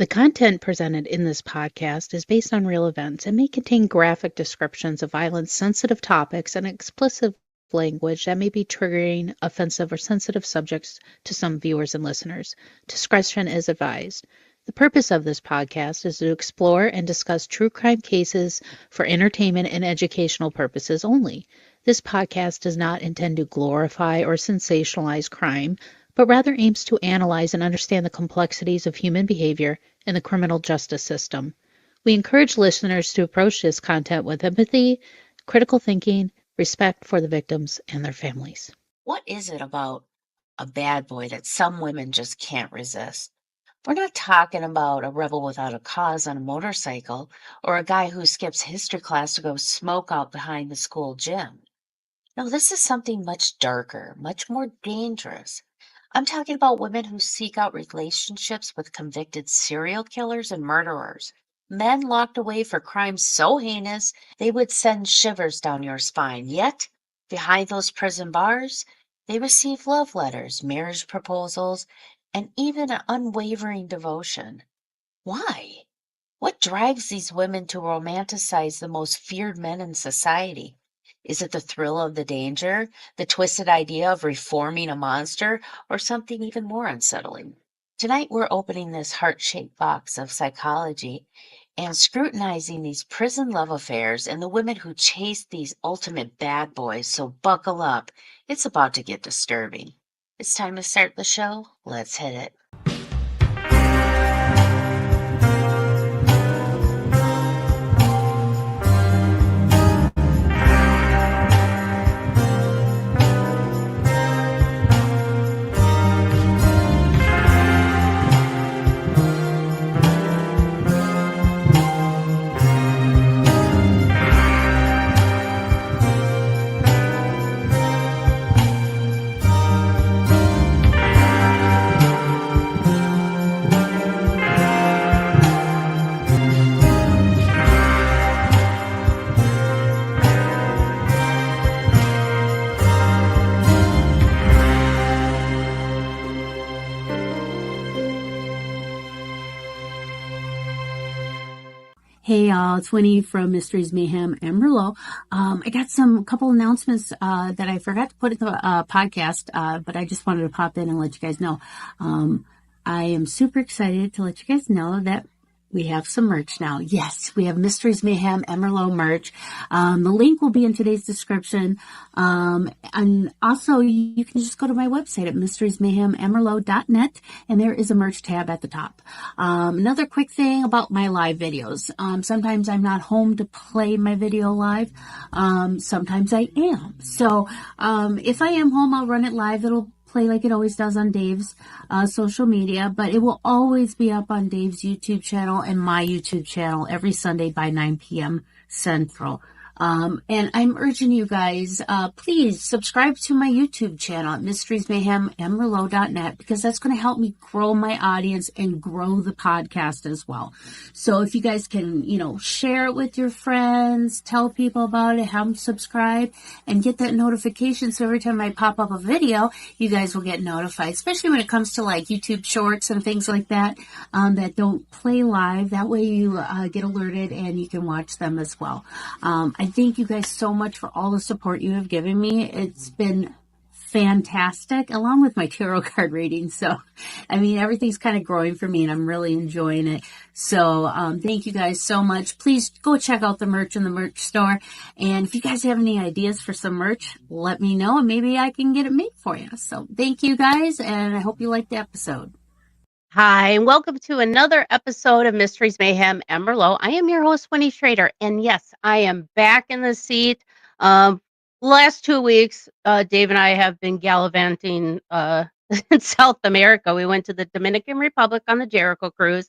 content presented in this podcast is based on real events and may contain graphic descriptions of violence, sensitive topics, and explicit language that may be triggering, offensive, or sensitive subjects to some viewers and listeners. Discretion is advised. The purpose of this podcast is to explore and discuss true crime cases for entertainment and educational purposes only. This podcast does not intend to glorify or sensationalize crime, but rather aims to analyze and understand the complexities of human behavior in the criminal justice system. We encourage listeners to approach this content with empathy, critical thinking, respect for the victims and their families. What is it about a bad boy that some women just can't resist? We're not talking about a rebel without a cause on a motorcycle or a guy who skips history class to go smoke out behind the school gym. No, this is something much darker, much more dangerous. I'm talking about women who seek out relationships with convicted serial killers and murderers. Men locked away for crimes so heinous they would send shivers down your spine. Yet, behind those prison bars, they receive love letters, marriage proposals, and even an unwavering devotion. Why? What drives these women to romanticize the most feared men in society? Is it the thrill of the danger, the twisted idea of reforming a monster, or something even more unsettling? Tonight, we're opening this heart-shaped box of psychology and scrutinizing these prison love affairs and the women who chase these ultimate bad boys. So buckle up. It's about to get disturbing. It's time to start the show. Let's hit it. Hey y'all, it's Winnie from Mysteries, Mayhem, and Merlot. I got a couple announcements that I forgot to put in the podcast, but I just wanted to pop in and let you guys know. I am super excited to let you guys know that we have some merch now. Yes, we have Mysteries, Mayhem, and Merlot merch. The link will be in today's description. And also, you can just go to my website at mysteriesmayhemandmerlot.net, and there is a merch tab at the top. Another quick thing about my live videos. Sometimes I'm not home to play my video live. Sometimes I am. So, if I am home, I'll run it live. It'll play like it always does on Dave's social media, but it will always be up on Dave's YouTube channel and my YouTube channel every Sunday by 9 p.m. Central. And I'm urging you guys, please subscribe to my YouTube channel at mysteriesmayhemandmerlot.net, because that's going to help me grow my audience and grow the podcast as well. So if you guys can, share it with your friends, tell people about it, have them subscribe, and get that notification so every time I pop up a video, you guys will get notified, especially when it comes to like YouTube shorts and things like that, that don't play live. That way you get alerted and you can watch them as well. I thank you guys so much for all the support you have given me. It's been fantastic, along with my tarot card reading. So, everything's kind of growing for me and I'm really enjoying it. So, thank you guys so much. Please go check out the merch in the merch store. And if you guys have any ideas for some merch, let me know and maybe I can get it made for you. So, thank you guys, and I hope you liked the episode. Hi, and welcome to another episode of Mysteries, Mayhem, and Merlot. I am your host, Winnie Schrader, and yes, I am back in the seat. Last 2 weeks, Dave and I have been gallivanting in South America. We went to the Dominican Republic on the Jericho cruise,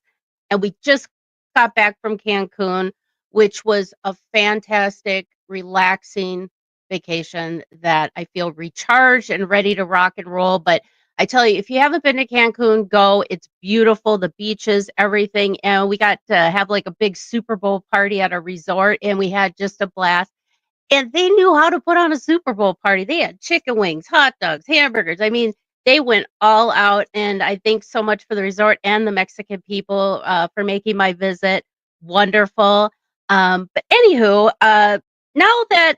and we just got back from Cancun, which was a fantastic, relaxing vacation that I feel recharged and ready to rock and roll. But I tell you, if you haven't been to Cancun, go. It's beautiful, the beaches, everything. And we got to have like a big Super Bowl party at a resort, and we had just a blast. And they knew how to put on a Super Bowl party. They had chicken wings, hot dogs, hamburgers. they went all out, and I thank so much for the resort and the Mexican people for making my visit wonderful. But anywho, now that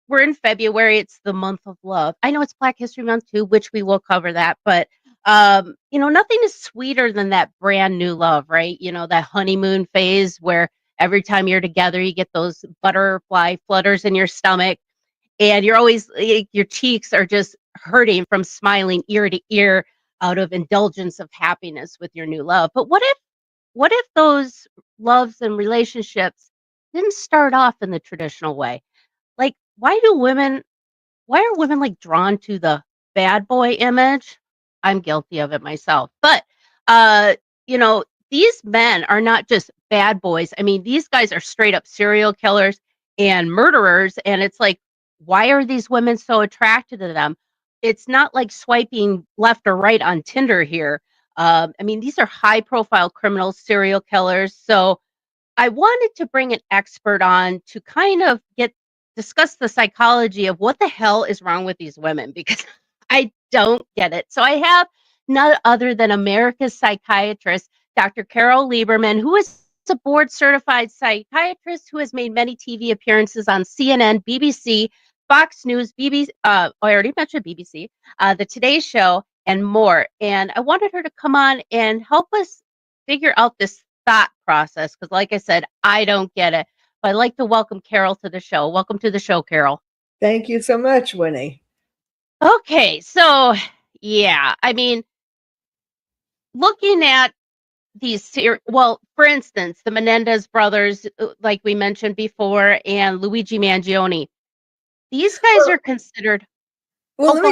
we're in February, it's the month of love. I know it's Black History Month too, which we will cover that, but nothing is sweeter than that brand new love, right? That honeymoon phase where every time you're together, you get those butterfly flutters in your stomach, and you're always your cheeks are just hurting from smiling ear to ear out of indulgence of happiness with your new love. But what if those loves and relationships didn't start off in the traditional way? Like, why are women like drawn to the bad boy image? I'm guilty of it myself. But uh, you know, these men are not just bad boys. I mean, these guys are straight up serial killers and murderers. And it's like, why are these women so attracted to them? It's not like swiping left or right on Tinder here. I mean, these are high profile criminals, serial killers. So I wanted to bring an expert on to kind of discuss the psychology of what the hell is wrong with these women, because I don't get it. So I have none other than America's psychiatrist, Dr. Carole Lieberman, who is a board certified psychiatrist who has made many TV appearances on CNN, BBC, Fox News, BBC. I already mentioned BBC, the Today Show, and more. And I wanted her to come on and help us figure out this thought process, because like I said, I don't get it. But I'd like to welcome Carole to the show. Welcome to the show, Carole. Thank you so much, Winnie. Okay, so yeah, I mean, looking at these, for instance, the Menendez brothers, like we mentioned before, and Luigi Mangione, these guys are considered. Well,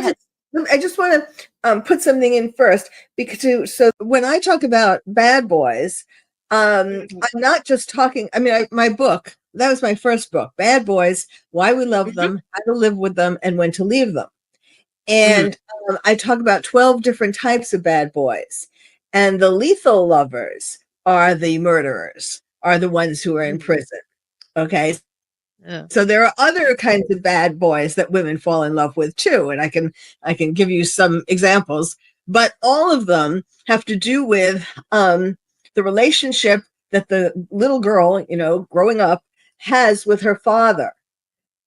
I just want to put something in first, because so when I talk about bad boys, I'm not just talking. I mean, my book, that was my first book, Bad Boys: Why We Love Them, How to Live with Them, and When to Leave Them. And I talk about 12 different types of bad boys, and the lethal lovers are the murderers, are the ones who are in prison. Okay. Yeah. So there are other kinds of bad boys that women fall in love with too, and I can give you some examples, but all of them have to do with the relationship that the little girl, growing up, has with her father.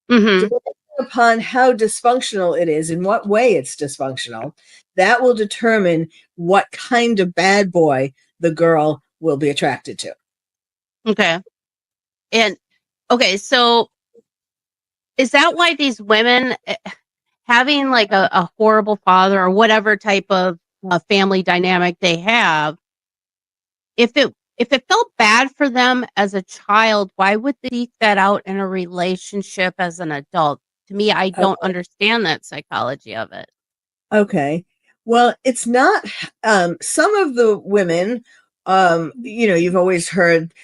Depending upon how dysfunctional it is, in what way it's dysfunctional, that will determine what kind of bad boy the girl will be attracted to. Okay, so is that why these women having like a horrible father or whatever type of family dynamic they have, if it felt bad for them as a child, why would they seek that out in a relationship as an adult? To me, I don't understand that psychology of it. Okay. Well, it's not, some of the women, you've always heard,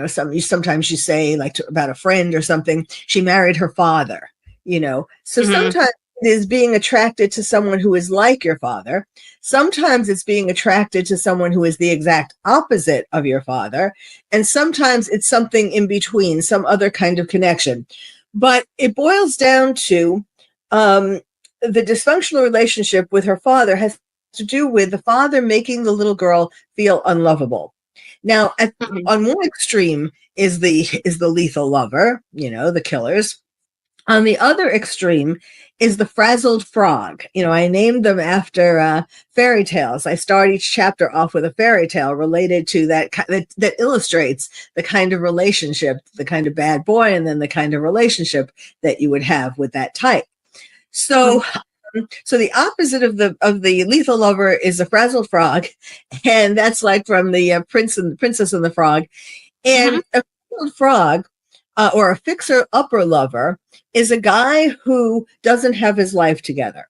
sometimes you say like about a friend or something, she married her father, so sometimes it is being attracted to someone who is like your father. Sometimes it's being attracted to someone who is the exact opposite of your father. And sometimes it's something in between, some other kind of connection. But it boils down to the dysfunctional relationship with her father has to do with the father making the little girl feel unlovable. Now, on one extreme is the lethal lover, the killers. On the other extreme is the frazzled frog. I named them after fairy tales. I start each chapter off with a fairy tale related to that illustrates the kind of relationship, the kind of bad boy, and then the kind of relationship that you would have with that type. So the opposite of the lethal lover is a frazzled frog, and that's like from the Princess and the Frog. And a frazzled frog, or a fixer-upper lover, is a guy who doesn't have his life together.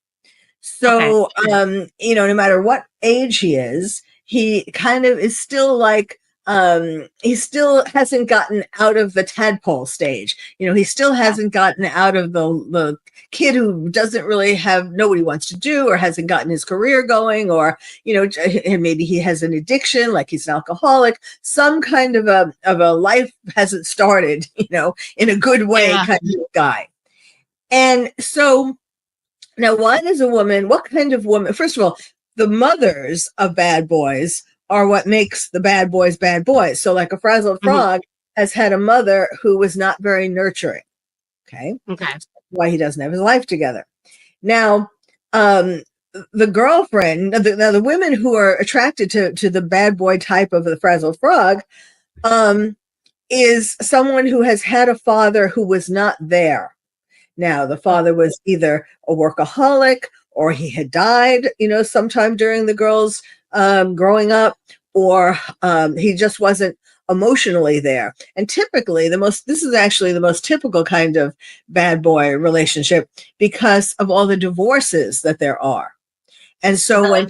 So, no matter what age he is, he kind of is still like, he still hasn't gotten out of the tadpole stage. He still hasn't gotten out of the kid who doesn't really know what he wants to do, or hasn't gotten his career going, or, and maybe he has an addiction, like he's an alcoholic. Some kind of a life hasn't started, in a good way kind of guy. And so Now, why does what kind of woman, first of all, the mothers of bad boys are what makes the bad boys bad boys. So like a frazzled Mhm. frog has had a mother who was not very nurturing. Okay. Okay. That's why he doesn't have his life together. Now, the girlfriend, the women who are attracted to the bad boy type of the frazzled frog, is someone who has had a father who was not there. Now, the father was either a workaholic or he had died, sometime during the girl's growing up, or he just wasn't emotionally there. And typically, this is actually the most typical kind of bad boy relationship because of all the divorces that there are. And so when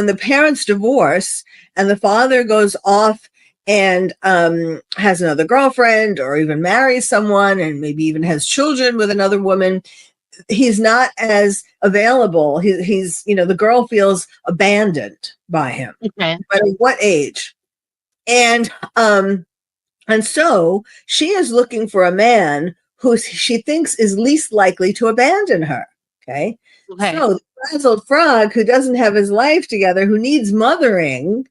the parents divorce and the father goes off and has another girlfriend or even marries someone and maybe even has children with another woman, he's not as available. He's the girl feels abandoned by him. Okay. But at what age? And so she is looking for a man who she thinks is least likely to abandon her. Okay. So the frazzled frog who doesn't have his life together, who needs mothering,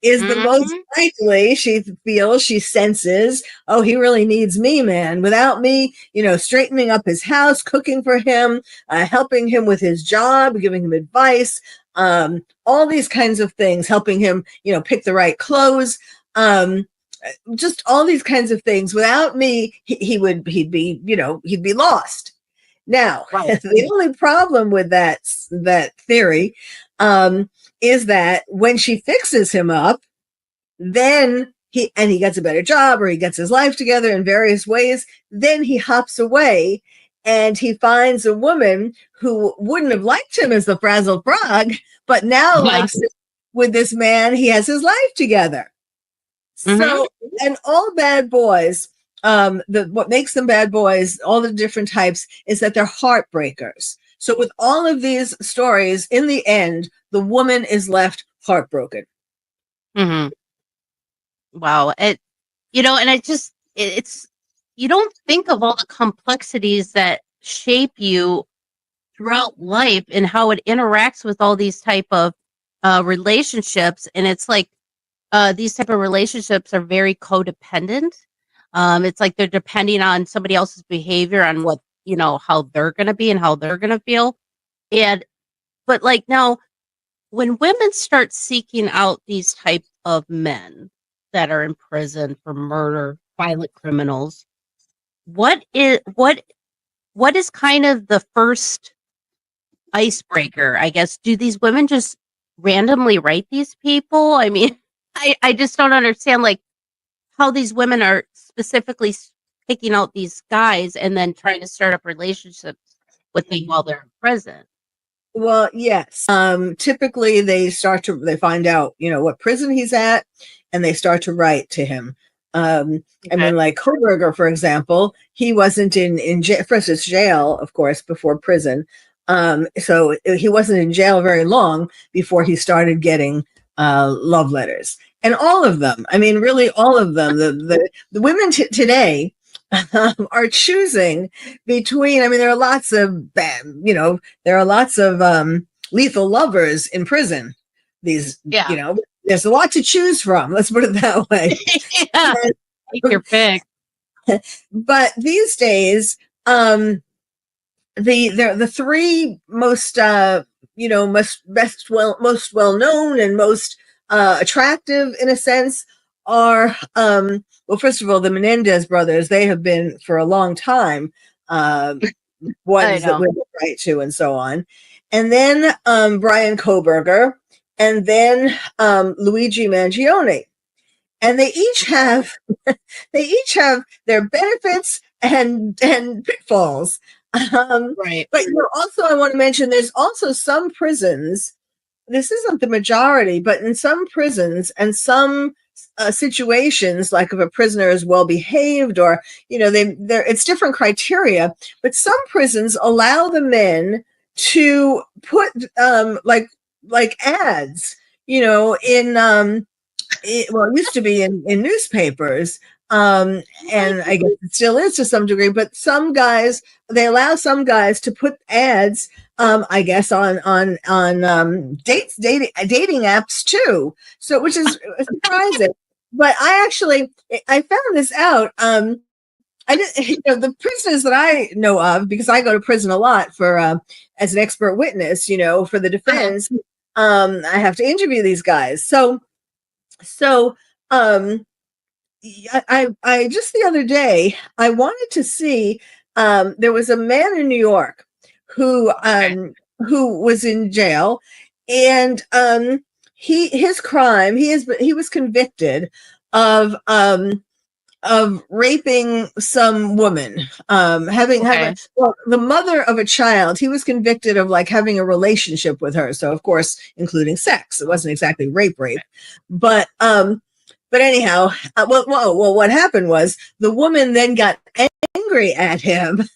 is the most likely, she senses, oh, he really needs me, man. Without me, straightening up his house, cooking for him, helping him with his job, giving him advice, all these kinds of things, helping him, pick the right clothes, just all these kinds of things. Without me, he'd be lost. Now, the only problem with that theory, is that when she fixes him up, then he gets a better job or he gets his life together in various ways, then he hops away and he finds a woman who wouldn't have liked him as the frazzled frog, but now likes him with this man. He has his life together. So, and all bad boys, what makes them bad boys, all the different types, is that they're heartbreakers. So with all of these stories, in the end, the woman is left heartbroken. Mm-hmm. Wow. And it's, you don't think of all the complexities that shape you throughout life and how it interacts with all these type of relationships. And it's like, these type of relationships are very codependent. It's like they're depending on somebody else's behavior on what, how they're going to be and how they're going to feel. But like now, when women start seeking out these type of men that are in prison for murder, violent criminals, what is kind of the first icebreaker, I guess? Do these women just randomly write these people? I mean, I just don't understand like how these women are specifically picking out these guys and then trying to start up relationships with them while they're in prison. Well, yes. Typically they find out, what prison he's at, and they start to write to him. I mean, like Kohberger, for example, he wasn't in jail, of course, before prison. So he wasn't in jail very long before he started getting love letters. And all of them, I mean, really all of them, the women today are choosing between, I mean, there are lots of lethal lovers in prison. There's a lot to choose from. Let's put it that way. Take your pick. But these days, the three most most well known and most attractive in a sense are well, first of all, the Menendez brothers. They have been for a long time ones that women write to and so on. And then Brian Kohberger, and then Luigi Mangione. And they each have their benefits and pitfalls. Right. But also I want to mention there's also some prisons. This isn't the majority, but in some prisons and some situations, like if a prisoner is well behaved, or it's different criteria. But some prisons allow the men to put like ads, in it used to be in newspapers, And I guess it still is to some degree, but some guys, they allow some guys to put ads, I guess on dating apps too. So, which is surprising. But I found this out. I did, the prisoners that I know of, because I go to prison a lot for, as an expert witness, for the defense, I have to interview these guys. So, I just the other day, I wanted to see, there was a man in New York who was in jail, and, his crime, he was convicted of raping some woman, having the mother of a child. He was convicted of like having a relationship with her. So of course, including sex. It wasn't exactly rape, but anyhow, what happened was the woman then got angry at him.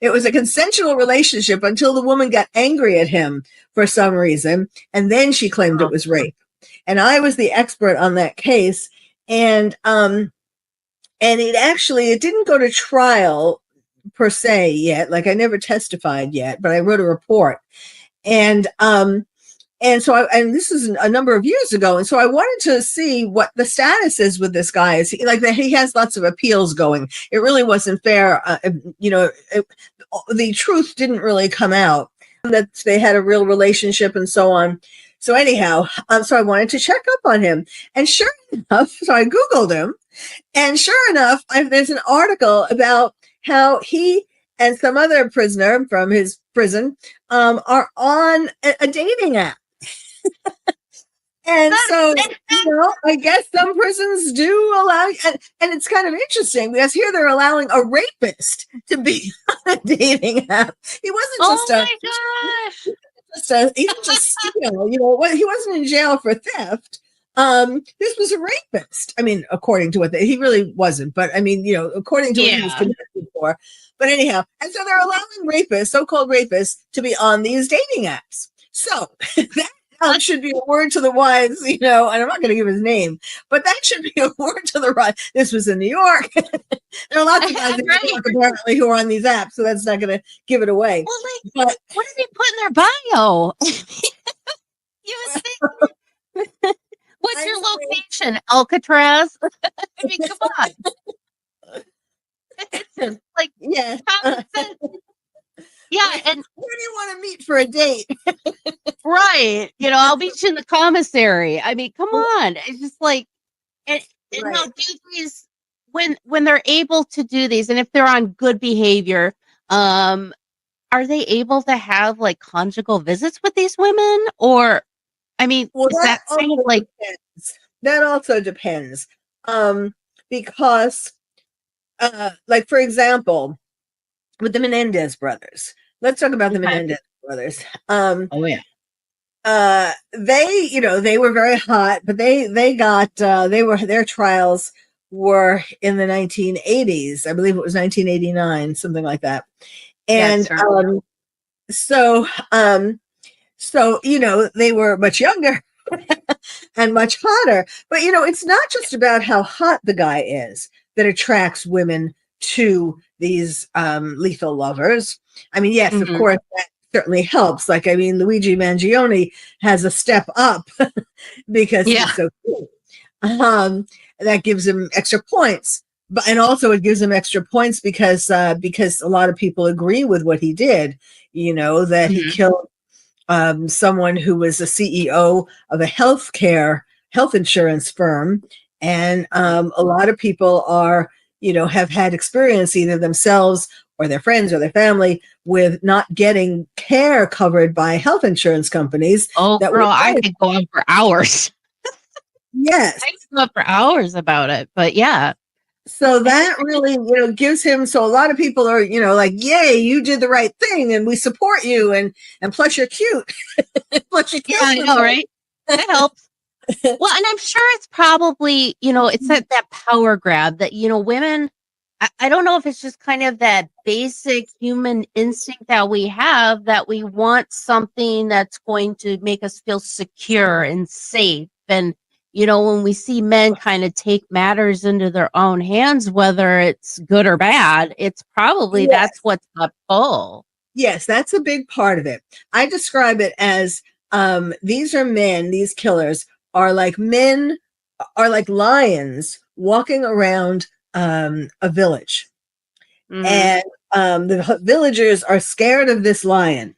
It was a consensual relationship until the woman got angry at him for some reason. And then she claimed it was rape. And I was the expert on that case. And it didn't go to trial per se yet. Like I never testified yet, but I wrote a report. And so this is a number of years ago. And so I wanted to see what the status is with this guy. He has lots of appeals going. It really wasn't fair. The truth didn't really come out that they had a real relationship and so on. So anyhow, so I wanted to check up on him, and sure enough, so I Googled him, and sure enough, there's an article about how he and some other prisoner from his prison are on a dating app. And so, I guess some prisons do allow, and it's kind of interesting because here they're allowing a rapist to be on a dating app. He wasn't he didn't just steal, he wasn't in jail for theft. This was a rapist. I mean, according to he really wasn't, but I mean, according to what he was convicted for. But anyhow, and so they're allowing rapists, so-called rapists, to be on these dating apps. So that should be a word to the wise, and I'm not going to give his name, but that should be a word to the wise. This was in New York. There are lots of guys in New York apparently who are on these apps, so that's not going to give it away. Well, but what do they put in their bio? What's your location? Alcatraz? I mean, come on. It's just like common sense. Yeah, and where do you want to meet for a date? Right. I'll meet you in the commissary. I mean, come on. It's just like, and now do these when they're able to do these, and if they're on good behavior, are they able to have like conjugal visits with these women? Or, I mean, is that kind of like depends. That also depends. Because like for example, with the Menendez brothers. Let's talk about the Menendez brothers. They were very hot, but their trials were in the 1980s. I believe it was 1989, something like that. And so they were much younger and much hotter. But it's not just about how hot the guy is that attracts women to these lethal lovers. I mean, yes, of course, that certainly helps. Like, I mean, Luigi Mangione has a step up because he's so cool. That gives him extra points. And also it gives him extra points because a lot of people agree with what he did, that he killed someone who was a CEO of a health insurance firm. And a lot of people have had experience either themselves or their friends or their family with not getting care covered by health insurance companies. Oh, girl, I could go on for hours. Yes. I could go on for hours about it, but yeah. So that really, gives him, so a lot of people are, like, yay, you did the right thing and we support you and plus you're cute. Plus you're cute. Yeah, I know, right? That helps. Well, and I'm sure it's probably, it's that power grab that, women, I don't know if it's just kind of that basic human instinct that we have, that we want something that's going to make us feel secure and safe. And when we see men kind of take matters into their own hands, whether it's good or bad, it's probably that's what's up pull. Yes, that's a big part of it. I describe it as these are men, these killers are like men, are like lions walking around a village. And the villagers are scared of this lion.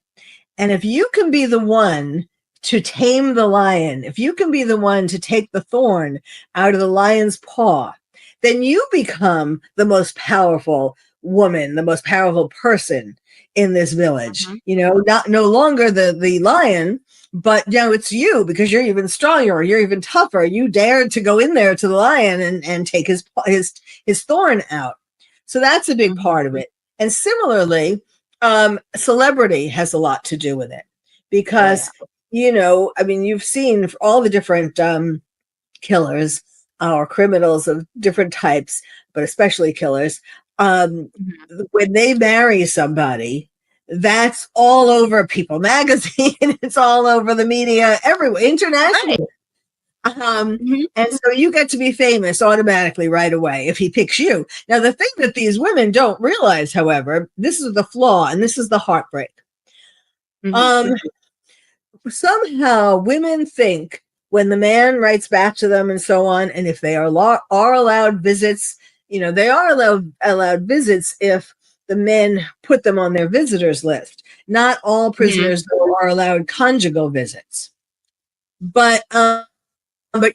And if you can be the one to tame the lion, if you can be the one to take the thorn out of the lion's paw, then you become the most powerful woman, the most powerful person in this village. No longer the lion, but it's you, because you're even stronger, you're even tougher. You dared to go in there to the lion and take his thorn out. So that's a big part of it. And similarly, celebrity has a lot to do with it, because you've seen all the different killers or criminals of different types, but especially killers. When they marry somebody, that's all over People magazine. It's all over the media, everywhere, internationally. And so you get to be famous automatically right away if he picks you. Now, the thing that these women don't realize, however, this is the flaw, and this is the heartbreak. Somehow women think when the man writes back to them and so on, and if they are allowed visits, they are allowed visits if the men put them on their visitors list. Not all prisoners are allowed conjugal visits, but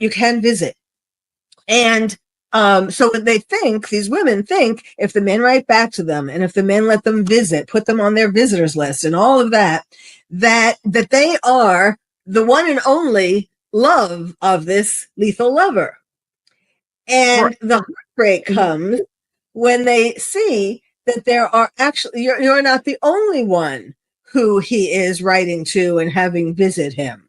you can visit. And so these women think if the men write back to them, and if the men let them visit, put them on their visitors list and all of that they are the one and only love of this lethal lover. And the heartbreak comes when they see that there are actually, you're not the only one who he is writing to and having visit him.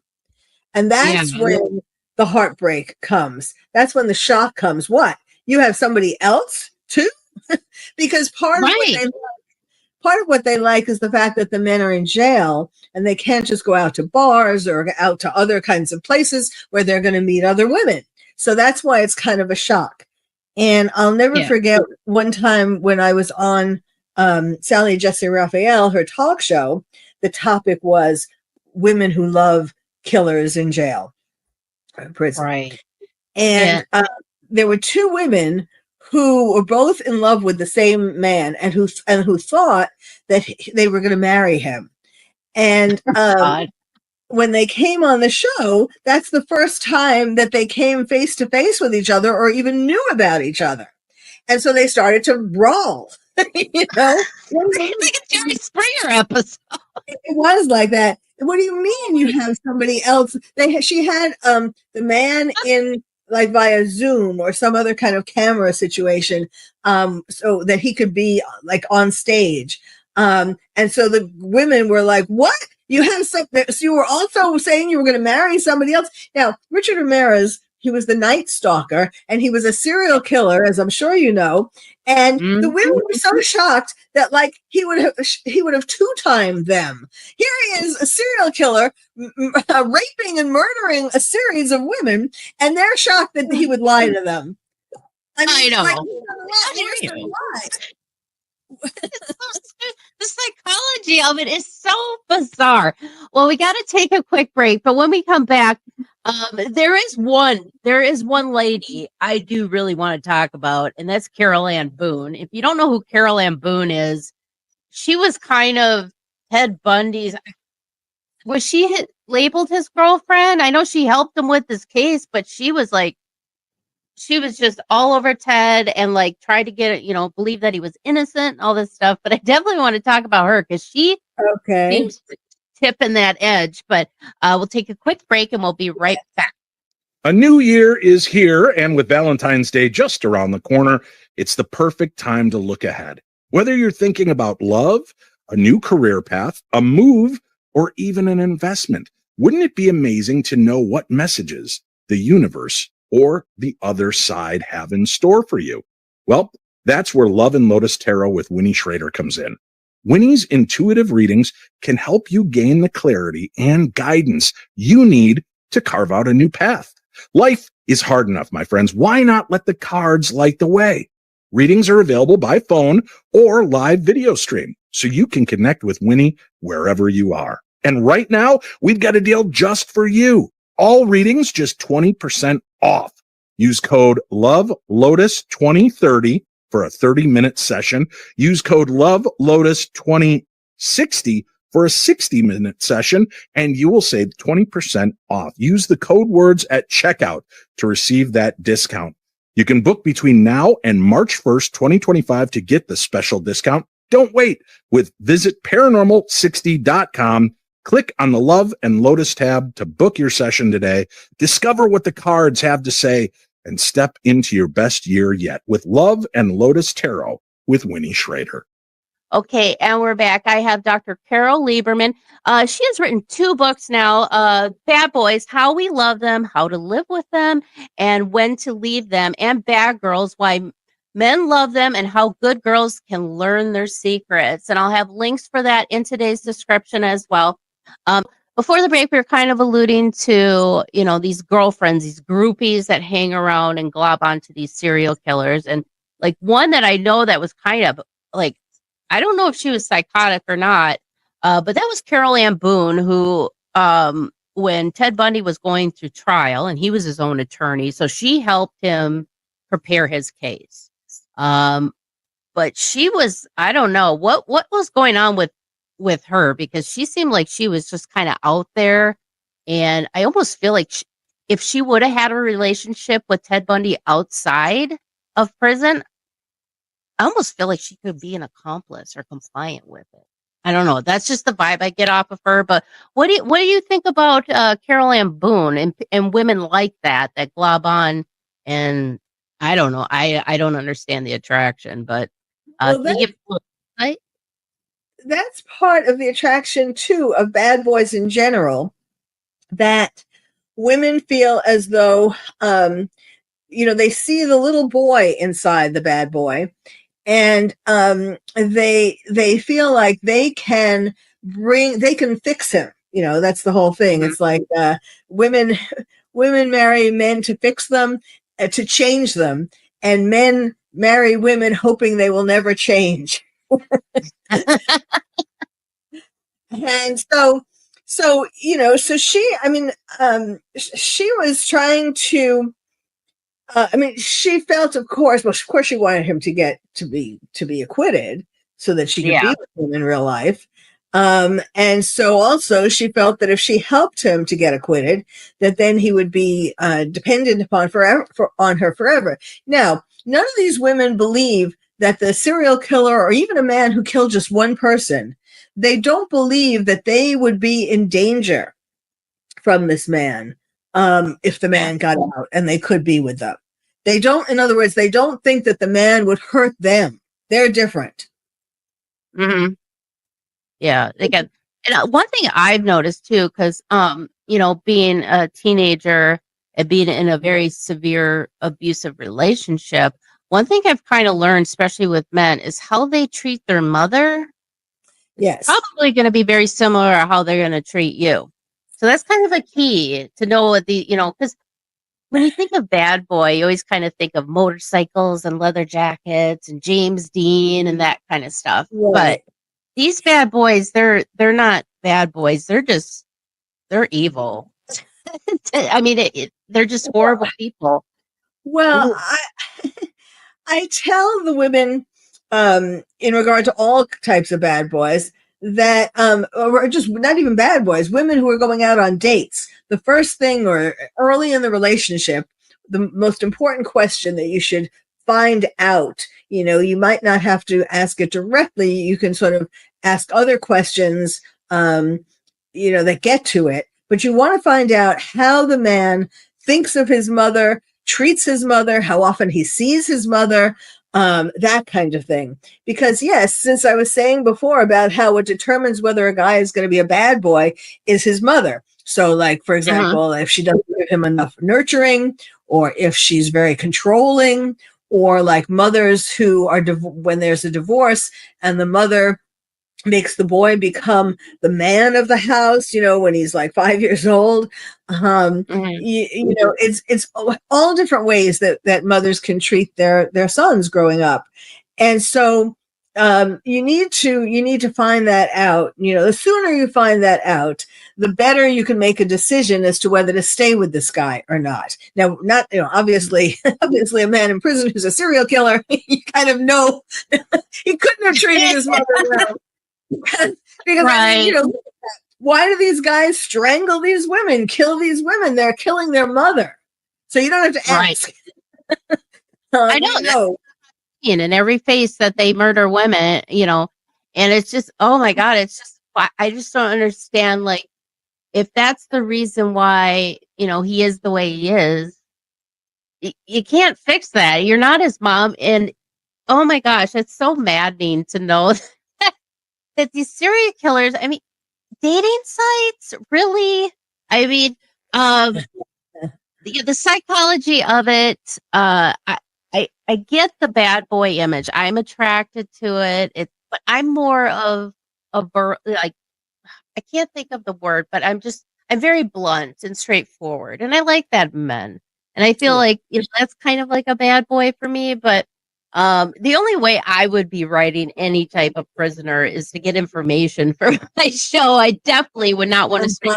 And that's when the heartbreak comes. That's when the shock comes. What? You have somebody else too? Because part of what they like is the fact that the men are in jail and they can't just go out to bars or out to other kinds of places where they're going to meet other women. So that's why it's kind of a shock. And I'll never forget one time when I was on Sally Jesse Raphael, her talk show, the topic was women who love killers in jail. Prison. Right. And there were two women who were both in love with the same man and who thought that they were going to marry him. And when they came on the show, that's the first time that they came face to face with each other or even knew about each other. And so they started to brawl. It's like a Jerry Springer episode. It was like that. What do you mean you have somebody else? She had the man in like via Zoom or some other kind of camera situation, so that he could be like on stage. And so the women were like, "What? You have something? So you were also saying you were going to marry somebody else?" Now, Richard Ramirez, he was the Night Stalker, and he was a serial killer, as I'm sure you know. And the women were so shocked that, like, he would have two-timed them. Here he is, a serial killer, raping and murdering a series of women, and they're shocked that he would lie to them. I know. The psychology of it is so bizarre. Well, we got to take a quick break, but when we come back, there is one lady I do really want to talk about, and that's Carole Ann Boone. If you don't know who Carole Ann Boone is, she was kind of Ted Bundy's. Was she labeled his girlfriend? I know she helped him with this case, but she was just all over Ted and like tried to get it, believe that he was innocent and all this stuff. But I definitely want to talk about her because she seems tipping that edge. But we'll take a quick break and we'll be right back. A new year is here, and with Valentine's Day just around the corner, it's the perfect time to look ahead. Whether you're thinking about love, a new career path, a move, or even an investment, wouldn't it be amazing to know what messages the universe or the other side have in store for you? Well, that's where Love and Lotus Tarot with Winnie Schrader comes in. Winnie's intuitive readings can help you gain the clarity and guidance you need to carve out a new path. Life is hard enough, my friends. Why not let the cards light the way? Readings are available by phone or live video stream, so you can connect with Winnie wherever you are. And right now, we've got a deal just for you. All readings just 20% off. Use code LOVELOTUS2030 for a 30-minute session. Use code LOVELOTUS2060 for a 60-minute session, and you will save 20% off. Use the code words at checkout to receive that discount. You can book between now and March 1st, 2025 to get the special discount. Don't wait. Visit paranormal60.com. Click on the Love and Lotus tab to book your session today. Discover what the cards have to say and step into your best year yet with Love and Lotus Tarot with Winnie Schrader. Okay, and we're back. I have Dr. Carole Lieberman. She has written 2 books now, Bad Boys, How We Love Them, How to Live with Them, and When to Leave Them, and Bad Girls, Why Men Love Them, and How Good Girls Can Learn Their Secrets. And I'll have links for that in today's description as well. Before the break, we were kind of alluding to, these girlfriends, these groupies that hang around and glob onto these serial killers. And like one that I know that was kind of like, I don't know if she was psychotic or not, but that was Carole Ann Boone, who, when Ted Bundy was going through trial, and he was his own attorney, so she helped him prepare his case. But she was, I don't know, what was going on with her, because she seemed like she was just kind of out there. And I almost feel like if she would have had a relationship with Ted Bundy outside of prison, I almost feel like she could be an accomplice or compliant with it. I don't know. That's just the vibe I get off of her. But what do you think about Carole Ann Boone and women like that glob on? And I don't know. I don't understand the attraction, but that's part of the attraction too of bad boys in general, that women feel as though they see the little boy inside the bad boy, and they feel like they can fix him. That's the whole thing. It's like women marry men to fix them, to change them, and men marry women hoping they will never change. And so she was trying to, she felt, of course she wanted him to be acquitted so that she could be with him in real life. And so also she felt that if she helped him to get acquitted, that then he would be dependent upon on her forever. Now, none of these women believe that the serial killer, or even a man who killed just one person, they don't believe that they would be in danger from this man if the man got out and they could be with them. They don't, in other words, they don't think that the man would hurt them. They're different. Mm-hmm. Yeah. And one thing I've noticed too, because, being a teenager and being in a very severe abusive relationship, one thing I've kind of learned, especially with men, is how they treat their mother. Yes. Probably going to be very similar to how they're going to treat you. So that's kind of a key to know what because when you think of bad boy, you always kind of think of motorcycles and leather jackets and James Dean and that kind of stuff. Right. But these bad boys, they're not bad boys. They're evil. They're just horrible people. Well, I tell the women, in regard to all types of bad boys, that, or just not even bad boys, women who are going out on dates, the first thing, or early in the relationship, the most important question that you should find out, you might not have to ask it directly. You can sort of ask other questions, that get to it, but you want to find out how the man thinks of his mother, treats his mother, how often he sees his mother, that kind of thing. Because yes, since I was saying before about how what determines whether a guy is going to be a bad boy is his mother. So like, for example, if she doesn't give him enough nurturing, or if she's very controlling, or like mothers who are, when there's a divorce and the mother makes the boy become the man of the house, when he's like 5 years old. It's all different ways that mothers can treat their sons growing up. And so you need to find that out. The sooner you find that out, the better you can make a decision as to whether to stay with this guy or not. Now, obviously a man in prison who's a serial killer, you kind of know he couldn't have treated his mother well. Because Right. why do these guys strangle these women, kill these women? They're killing their mother. So you don't have to Right. ask. I know. In every face that they murder women, and it's just, oh my God, it's just, I just don't understand, like, if that's the reason why, he is the way he is, you can't fix that. You're not his mom. And oh my gosh, it's so maddening to know that these serial killers, I mean, dating sites, really? I mean, the psychology of it, I get the bad boy image. I'm attracted to it. But I'm more of like, I can't think of the word, but I'm very blunt and straightforward. And I like that in men. And I feel like, that's kind of like a bad boy for me. But the only way I would be writing any type of prisoner is to get information for my show. I definitely would not want to start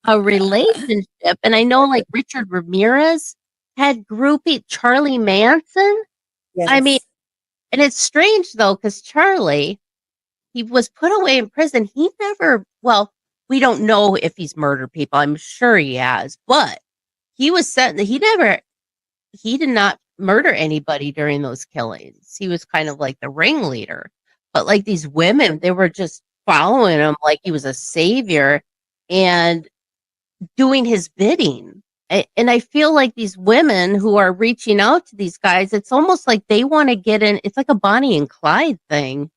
a relationship. And I know, like, Richard Ramirez had groupie Charlie Manson. Yes. I mean, and it's strange though, because Charlie, he was put away in prison. He never, well, we don't know if he's murdered people. I'm sure he has, but he was he did not murder anybody during those killings. He was kind of like the ringleader. But like these women, they were just following him like he was a savior and doing his bidding. And I feel like these women who are reaching out to these guys, it's almost like they want to get in. It's like a Bonnie and Clyde thing.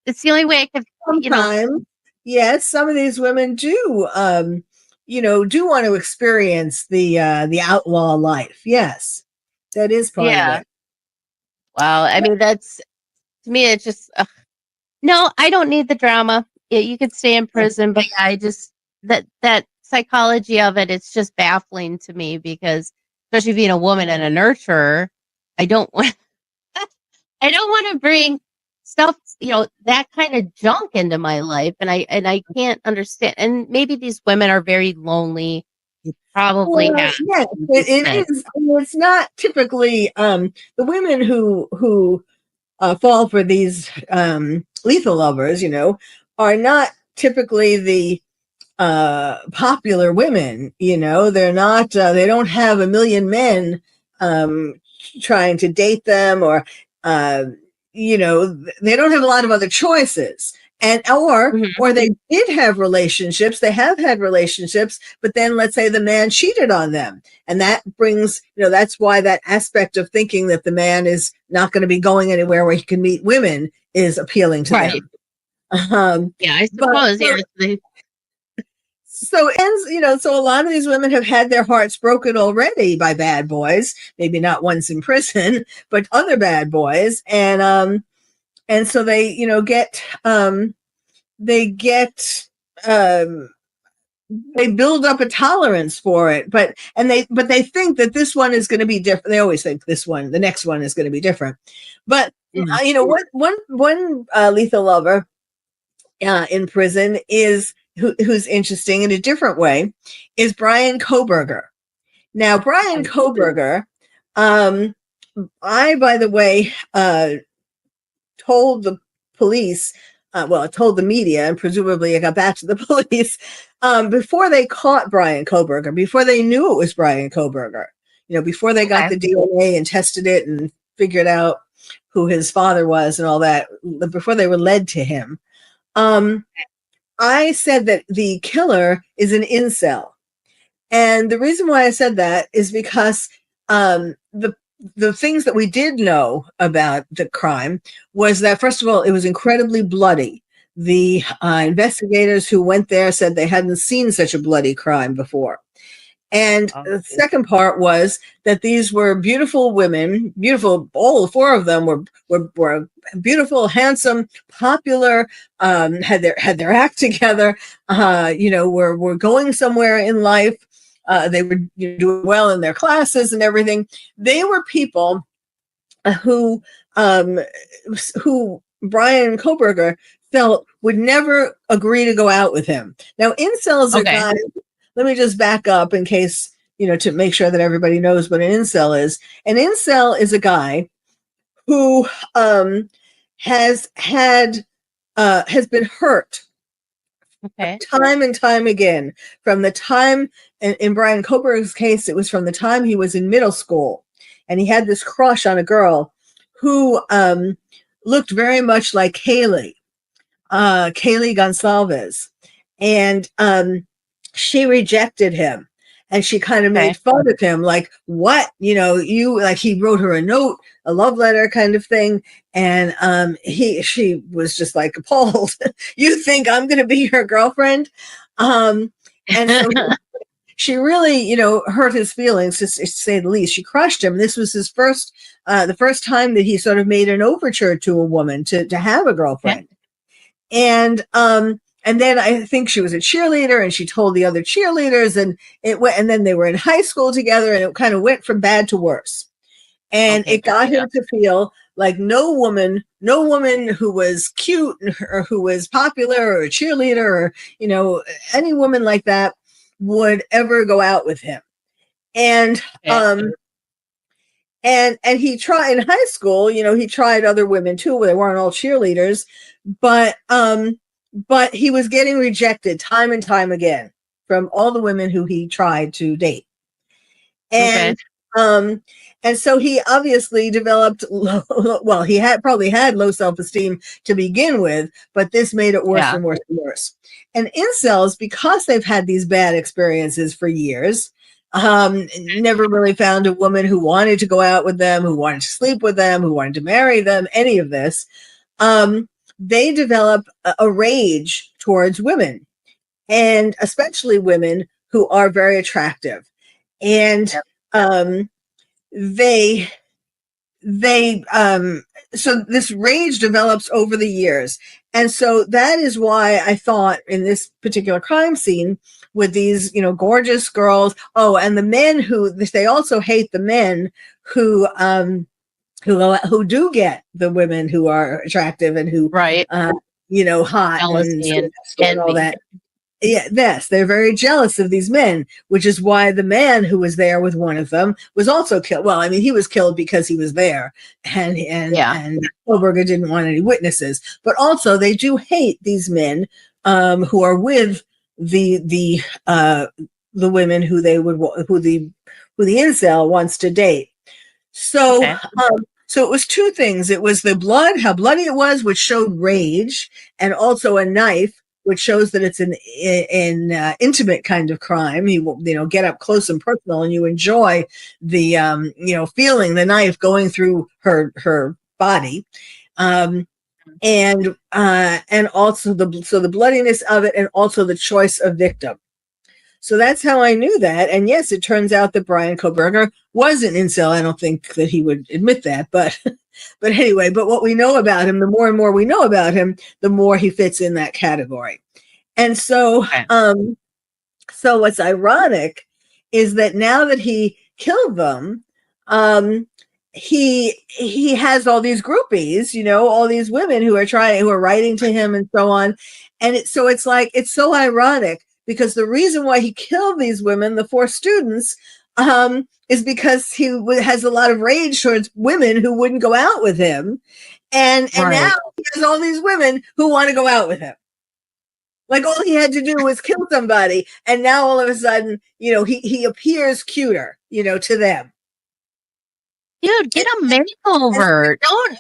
It's the only way I can. Sometimes, yes, some of these women do, do want to experience the outlaw life. Yes, that is part of it. Wow, I mean, that's, to me, it's just no. I don't need the drama. You could stay in prison, but I just that psychology of it, it's just baffling to me because, especially being a woman and a nurturer, I don't want to bring stuff, that kind of junk into my life, and I can't understand. And maybe these women are very lonely. Probably have. Yes, it is. It's not typically the women who fall for these lethal lovers, are not typically the popular women. They're not. They don't have a million men trying to date them, or they don't have a lot of other choices. Or they did have relationships. They have had relationships, but then let's say the man cheated on them, and that brings, that's why that aspect of thinking that the man is not going to be going anywhere where he can meet women is appealing to them. Yeah, I suppose. So a lot of these women have had their hearts broken already by bad boys, maybe not once in prison, but other bad boys. And so they, they build up a tolerance for it, but they think that this one is going to be different. They always think the next one is going to be different. But, one lethal lover in prison who's interesting in a different way is Bundy and Kohberger. Now, Bundy and Kohberger, I, by the way, told the police, told the media, and presumably it got back to the police, before they caught Bundy and Kohberger, before they knew it was Bundy and Kohberger, before they got the DNA and tested it and figured out who his father was and all that, before they were led to him. I said that the killer is an incel. And the reason why I said that is because the things that we did know about the crime was that, first of all, it was incredibly bloody. The investigators who went there said they hadn't seen such a bloody crime before. And the second part was that these were beautiful women, beautiful, all four of them were beautiful, handsome, popular, had their act together, were going somewhere in life. They were doing well in their classes and everything. They were people who Brian Kohberger felt would never agree to go out with him. Now, incels are guys. Let me just back up in case, to make sure that everybody knows what an incel is. An incel is a guy who has been hurt time and time again. From the time, in Brian Kohberger's case, it was from the time he was in middle school, and he had this crush on a girl who looked very much like Kaylee Gonsalves, and she rejected him, and she kind of made fun of him, like, what, he wrote her a note, a love letter kind of thing, and she was just like appalled. You think I'm going to be your girlfriend? And so she really, hurt his feelings, to say the least. She crushed him. This was his the first time that he sort of made an overture to a woman to have a girlfriend. And then I think she was a cheerleader, and she told the other cheerleaders, and and then they were in high school together, and it kind of went from bad to worse. And it got him to feel like no woman who was cute or who was popular or a cheerleader or, any woman like that would ever go out with him. And he tried in high school, he tried other women too, they weren't all cheerleaders, but he was getting rejected time and time again from all the women who he tried to date. And and so he obviously developed he probably had low self-esteem to begin with, but this made it worse and worse and worse. And incels, because they've had these bad experiences for years, never really found a woman who wanted to go out with them, who wanted to sleep with them, who wanted to marry them, any of this. They develop a rage towards women, and especially women who are very attractive. And so this rage develops over the years. And so that is why I thought in this particular crime scene with these, gorgeous girls. Oh, and the men they also hate the men who do get the women who are attractive and who, hot and all that. Yeah, yes, they're very jealous of these men, which is why the man who was there with one of them was also killed. Well, I mean, he was killed because he was there, and Kohberger didn't want any witnesses. But also, they do hate these men who are with the women who the incel wants to date. So. So it was two things. It was the blood, how bloody it was, which showed rage, and also a knife, which shows that it's an intimate kind of crime. You will, get up close and personal, and you enjoy the, feeling the knife going through her body, and also the bloodiness of it, and also the choice of victim. So that's how I knew that. And yes, it turns out that Brian Kohberger was an incel. I don't think that he would admit that, but anyway, but what we know about him, the more and more we know about him, the more he fits in that category. And so, so what's ironic is that now that he killed them, he has all these groupies, all these women who are writing to him and so on. And it's so ironic, because the reason why he killed these women, the 4 students, is because he has a lot of rage towards women who wouldn't go out with him. And now he has all these women who want to go out with him. Like, all he had to do was kill somebody. And now all of a sudden, he appears cuter, to them. Dude, get a makeover. Don't.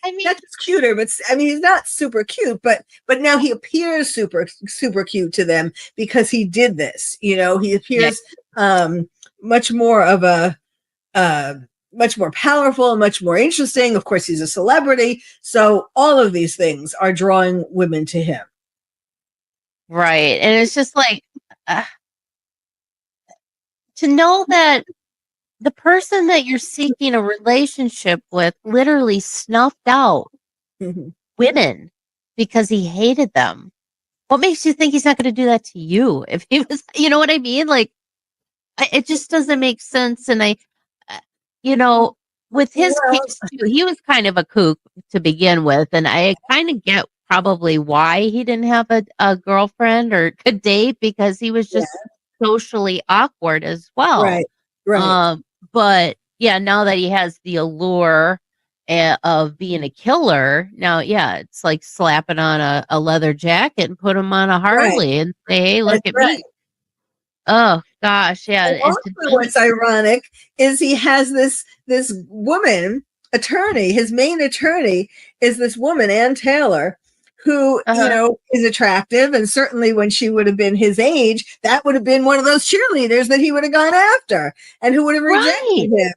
I mean, not just cuter, but he's not super cute, but now he appears super, super cute to them because he did this. He appears much more of much more powerful, much more interesting. Of course, he's a celebrity, so all of these things are drawing women to him. Right, and it's just like, to know that the person that you're seeking a relationship with literally snuffed out women because he hated them. What makes you think he's not going to do that to you? If he was, you know what I mean? Like, it just doesn't make sense. And with his case too, he was kind of a kook to begin with. And I kind of get probably why he didn't have a girlfriend or could date, because he was just socially awkward as well. Right. But yeah, now that he has the allure of being a killer, now, it's like slapping on a leather jacket and put him on a Harley and say, hey, look at me. Oh gosh, yeah. And also, what's ironic is he has this woman attorney. His main attorney is this woman, Ann Taylor, who is attractive, and certainly when she would have been his age, that would have been one of those cheerleaders that he would have gone after, and who would have rejected him.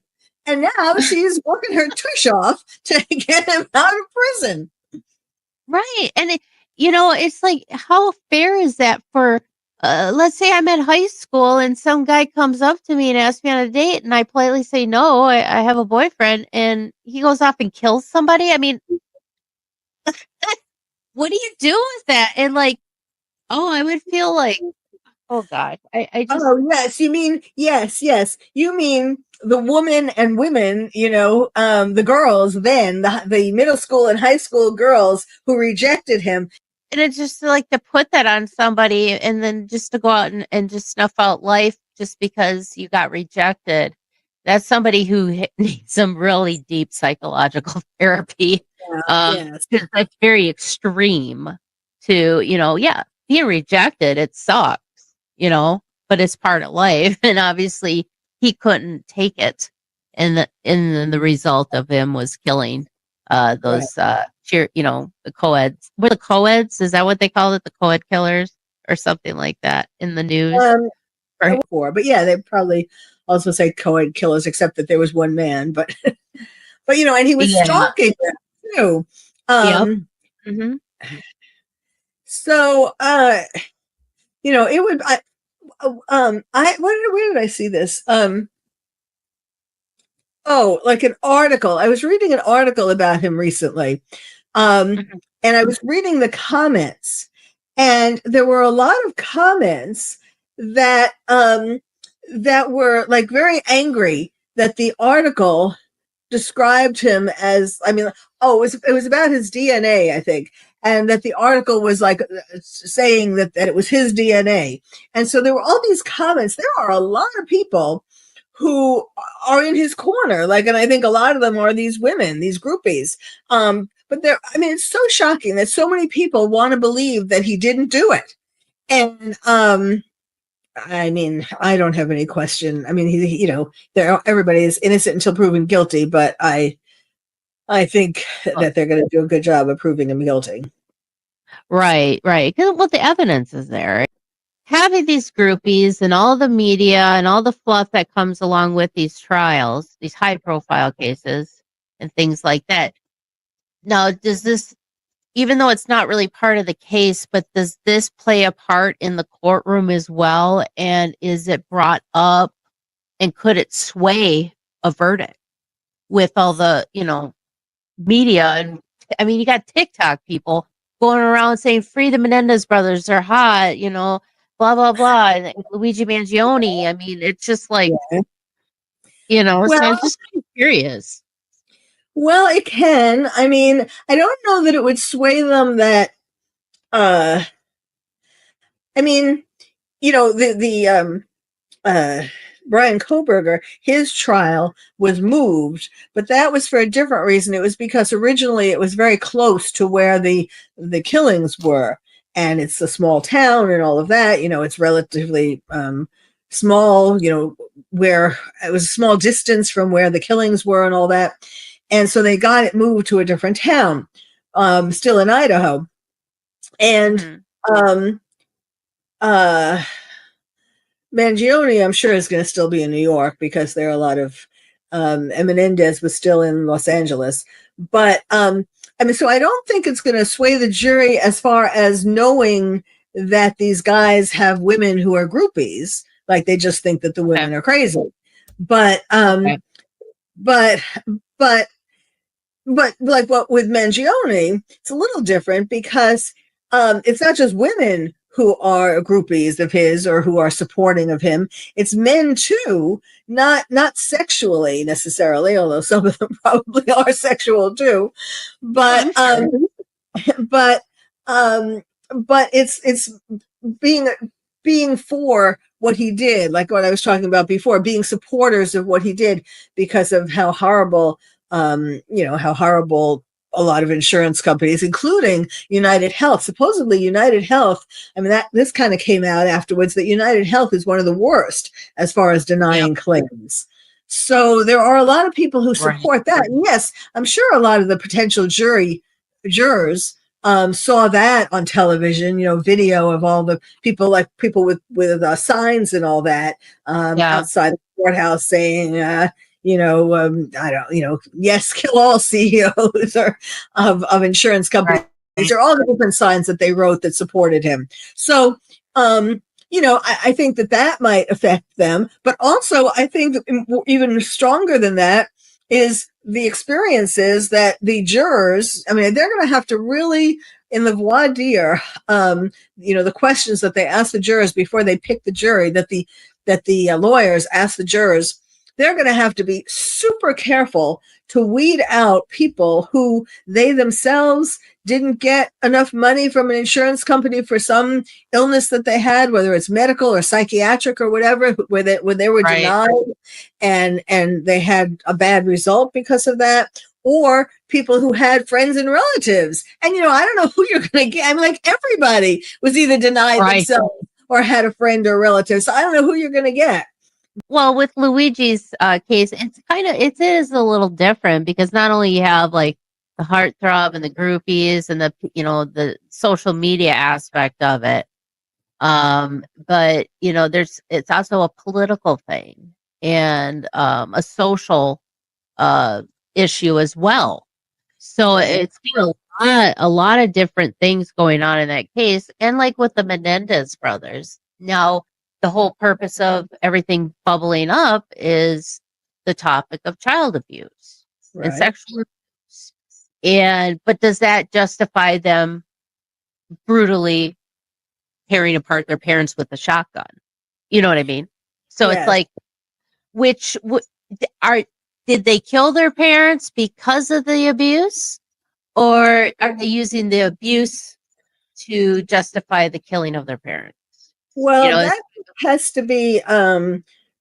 And now she's working her tush off to get him out of prison. Right, and it's like, how fair is that for? Let's say I'm at high school and some guy comes up to me and asks me on a date, and I politely say, no, I have a boyfriend, and he goes off and kills somebody. I mean, what do you do with that? And like, I would feel like, oh God, I just. Oh, yes. You mean, yes. You mean the woman and women, the girls, then the middle school and high school girls who rejected him. And it's just like to put that on somebody and then just to go out and just snuff out life just because you got rejected. That's somebody who needs some really deep psychological therapy. Yes. That's very extreme to, being rejected. It sucks, but it's part of life. And obviously he couldn't take it. And the result of him was killing those the co-eds. Were the co-eds? Is that what they call it? The co-ed killers or something like that in the news? But yeah, they probably also say co-ed killers, except that there was one man. But and he was stalking them too. So it would. Where did I see this? Like an article. I was reading an article about him recently. And I was reading the comments, and there were a lot of comments that were like very angry that the article described him as, it was about his DNA, I think, and that the article was like saying that it was his DNA. And so there were all these comments. There are a lot of people who are in his corner, and I think a lot of them are these women, these groupies. But it's so shocking that so many people want to believe that he didn't do it. And, I don't have any question. Everybody is innocent until proven guilty, but I think that they're going to do a good job of proving him guilty. Right. Well, the evidence is there. Having these groupies and all the media and all the fluff that comes along with these trials, these high profile cases and things like that. Now, does this, even though it's not really part of the case, but does this play a part in the courtroom as well? And is it brought up, and could it sway a verdict with all the, media? And you got TikTok people going around saying free the Menendez brothers are hot, blah, blah, blah. And Luigi Mangione. It's just like, so I'm just kind of curious. Well, it can. I don't know that it would sway them that, Brian Kohberger, his trial was moved, but that was for a different reason. It was because originally it was very close to where the killings were. And it's a small town and all of that, it's relatively small, where it was a small distance from where the killings were and all that. And so they got it moved to a different town, still in Idaho. And Mangione, I'm sure, is going to still be in New York because there are a lot of, and Menendez was still in Los Angeles. But, so I don't think it's going to sway the jury as far as knowing that these guys have women who are groupies. Like they just think that the women Okay. are crazy. But Okay. but like what with Mangione, it's a little different because it's not just women who are groupies of his or who are supporting of him. It's men too, not sexually necessarily, although some of them probably are sexual too. But I'm sure. but it's being for what he did, like what I was talking about before, being supporters of what he did because of how horrible how horrible a lot of insurance companies, including United Health. Supposedly United Health, I mean, this kind of came out afterwards, that United Health is one of the worst as far as denying claims. So there are a lot of people who support that. And yes, I'm sure a lot of the potential jurors saw that on television, video of all the people, like people with signs and all that outside the courthouse saying, I don't, yes, kill all CEOs or of insurance companies. These are all the different signs that they wrote that supported him. So, I think that might affect them. But also, I think even stronger than that is the experiences that the jurors, I mean, they're going to have to really, in the voir dire, the questions that they ask the jurors before they pick the jury, that the lawyers ask the jurors, they're going to have to be super careful to weed out people who they themselves didn't get enough money from an insurance company for some illness that they had, whether it's medical or psychiatric or whatever, where they were denied and they had a bad result because of that, or people who had friends and relatives. And, I don't know who you're going to get. I mean, like everybody was either denied themselves or had a friend or relative. So I don't know who you're going to get. Well, with Luigi's case, it is a little different because not only you have like the heartthrob and the groupies and the social media aspect of it, but it's also a political thing and a social issue as well. So it's a lot of different things going on in that case, and like with the Menendez brothers now. The whole purpose of everything bubbling up is the topic of child abuse and sexual abuse. But does that justify them brutally tearing apart their parents with a shotgun? You know what I mean? So it's like, did they kill their parents because of the abuse, or are they using the abuse to justify the killing of their parents? Well, that has to be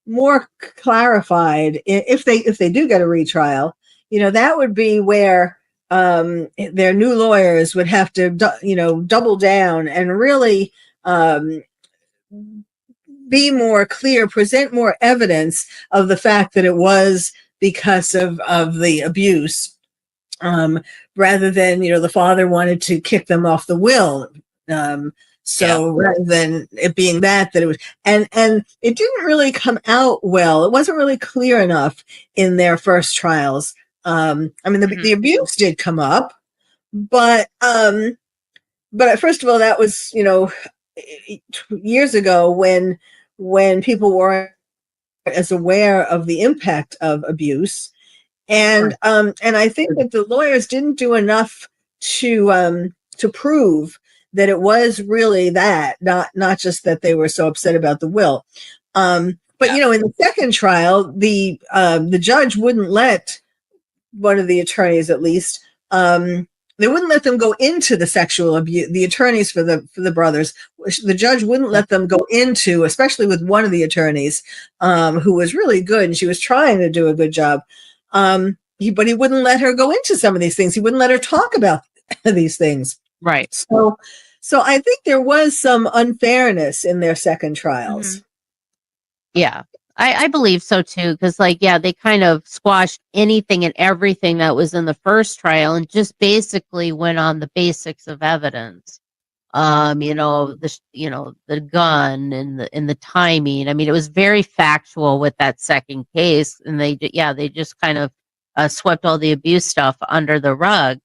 more clarified if they do get a retrial. That would be where their new lawyers would have to double down and really be more clear, present more evidence of the fact that it was because of the abuse, rather than the father wanted to kick them off the will. So rather than it being that it was, and it didn't really come out well. It wasn't really clear enough in their first trials. I mean, the abuse did come up, but first of all, that was, years ago when people weren't as aware of the impact of abuse. And I think that the lawyers didn't do enough to prove that it was really that, not just that they were so upset about the will. But in the second trial, the judge wouldn't let one of the attorneys, at least, they wouldn't let them go into the sexual abuse. The attorneys for the brothers, the judge wouldn't let them go into, especially with one of the attorneys, who was really good and she was trying to do a good job. But he wouldn't let her go into some of these things. He wouldn't let her talk about these things. Right. So I think there was some unfairness in their second trials. Yeah, I believe so too. Because they kind of squashed anything and everything that was in the first trial and just basically went on the basics of evidence. The gun and the timing. I mean, it was very factual with that second case, and they just kind of swept all the abuse stuff under the rug.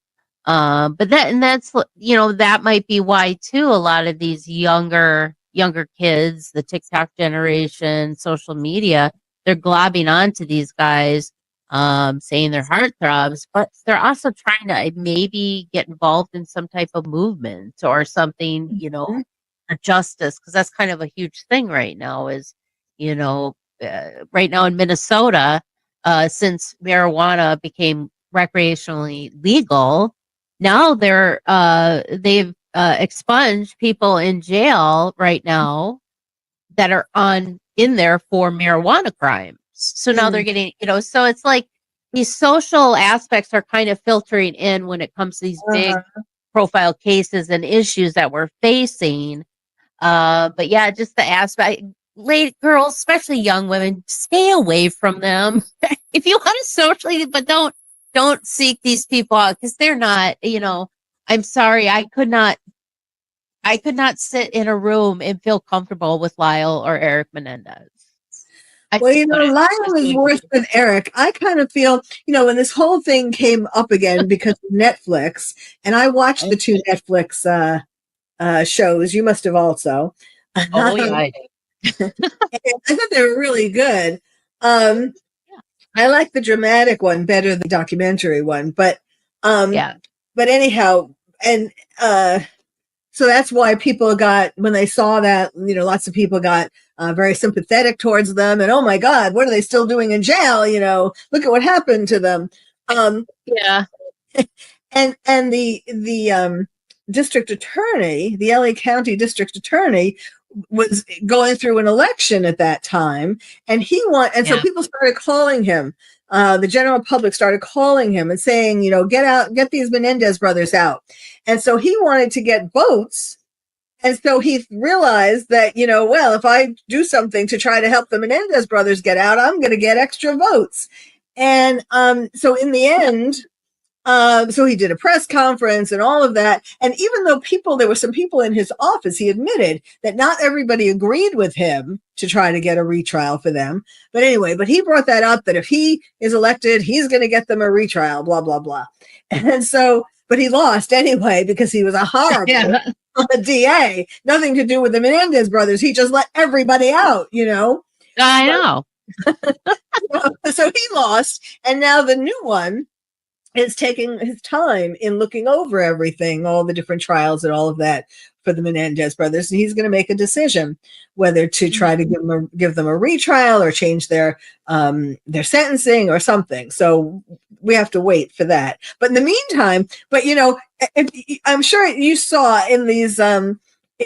But that might be why too a lot of these younger younger kids, the TikTok generation, social media, they're globbing onto these guys, saying they're heartthrobs, but they're also trying to maybe get involved in some type of movement or something, for justice, because that's kind of a huge thing right now. Is right now in Minnesota, since marijuana became recreationally legal, now they've expunged people in jail right now that are in there for marijuana crimes. So now they're getting, so it's like these social aspects are kind of filtering in when it comes to these big profile cases and issues that we're facing. But yeah, just the aspect, late girls, especially young women, stay away from them. If you want to socially, but don't seek these people out, because they're not, I'm sorry, I could not sit in a room and feel comfortable with Lyle or Eric Menendez. Lyle is worse than Eric. I kind of feel, when this whole thing came up again because of Netflix, and I watched the 2 Netflix shows. You must have also. Oh, yeah, I did. I thought they were really good. I like the dramatic one better than the documentary one, but But anyhow, and so that's why people got, when they saw that, lots of people got very sympathetic towards them, and oh my God, what are they still doing in jail? Look at what happened to them. Yeah. And the district attorney, the LA County district attorney, was going through an election at that time, and so people started calling him. The general public started calling him and saying, get these Menendez brothers out. And so he wanted to get votes. And so he realized that, if I do something to try to help the Menendez brothers get out, I'm going to get extra votes. And so in the end, so he did a press conference and all of that. And even though there were some people in his office, he admitted that not everybody agreed with him to try to get a retrial for them. But anyway, he brought that up, that if he is elected, he's going to get them a retrial, blah, blah, blah. And so, but he lost anyway, because he was a horrible DA, nothing to do with the Menendez brothers. He just let everybody out, I know. So he lost. And now the new one is taking his time in looking over everything, all the different trials and all of that for the Menendez brothers. And he's going to make a decision whether to try to give them a retrial or change their sentencing or something. So we have to wait for that. But in the meantime, I'm sure you saw in these